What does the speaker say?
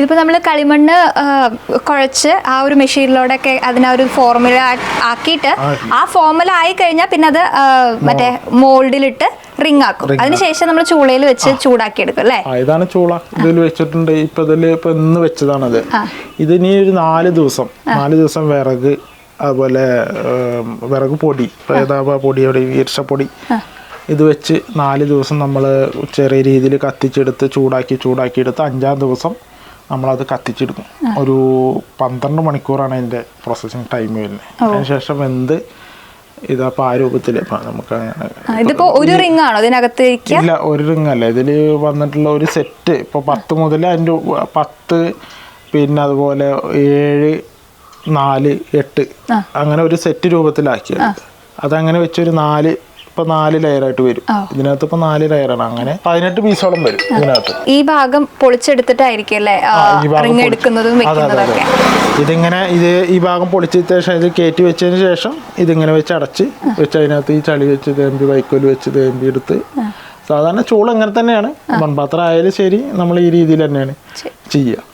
ഇതിപ്പോൾ നമ്മൾ കളിമണ്ണ് കുഴച്ച് ആ ഒരു മെഷീനിലൂടെയൊക്കെ അതിനെ ഒരു ഫോർമുല ആക്കിയിട്ട് ആ ഫോർമുല ആയി കഴിഞ്ഞാൽ പിന്നെ അത് മറ്റേ മോൾഡിലിട്ട് റിംഗ് ആക്കും. അതിനുശേഷം നമ്മൾ ചൂളയിൽ വെച്ച് ചൂടാക്കി എടുക്കും അല്ലേ? ഇതാണ് ചൂള. ഇതിൽ വെച്ചിട്ടുണ്ട്. ഇപ്പൊ ഇന്ന് വെച്ചതാണത്. ഇതിനി ഒരു 4 ദിവസം വിറക്, അതുപോലെ വിറക് പൊടി, പൊടിയുടെ ഈർച്ചപ്പൊടി ഇത് വെച്ച് 4 ദിവസം നമ്മൾ ചെറിയ രീതിയിൽ കത്തിച്ചെടുത്ത് ചൂടാക്കിയെടുത്ത് 5-ാം ദിവസം നമ്മളത് കത്തിച്ചെടുക്കും. ഒരു 12 മണിക്കൂറാണ് അതിൻ്റെ പ്രോസസ്സിങ് ടൈം വരുന്നത്. അതിനുശേഷം വെന്ത് ഇതപ്പോൾ ആ രൂപത്തിൽ നമുക്ക് ഇതിപ്പോ ഒരു റിംഗ് ആണോ ഇതിനകത്തേക്ക്? ഇല്ല, ഒരു റിംഗ് അല്ല. ഇതിൽ വന്നിട്ടുള്ള ഒരു സെറ്റ് ഇപ്പോൾ 10 മുതൽ അതിൻ്റെ 10, പിന്നെ അതുപോലെ 7, 4, 8 അങ്ങനെ ഒരു സെറ്റ് രൂപത്തിലാക്കിയത്. അതങ്ങനെ വെച്ചൊരു 4 ലെയറായിട്ട് വരും. ഇതിനകത്ത് ഇപ്പൊ 4 ലെയറാണ്. അങ്ങനെ 18 പീസോളം വരും ഇതിനകത്ത്. ഈ ഭാഗം പൊളിച്ചെടുത്തിട്ടായിരിക്കും അല്ലേ റിംഗ് എടുക്കുന്നതും വെക്കുന്നതൊക്കെ? ഇതിങ്ങനെ ഈ ഭാഗം പൊളിച്ചതിന് ശേഷം ഇത് കയറ്റി വെച്ചതിന് ശേഷം ഇതിങ്ങനെ വെച്ച് അടച്ച് വെച്ച് അതിനകത്ത് ഈ ചളി വെച്ച് തേമ്പി വൈക്കോല് വെച്ച് തേമ്പി എടുത്ത് സാധാരണ ചൂള ഇങ്ങനെ തന്നെയാണ്. മൺപാത്രം ആയാലും ശരി നമ്മൾ ഈ രീതിയിൽ തന്നെയാണ് ചെയ്യുക.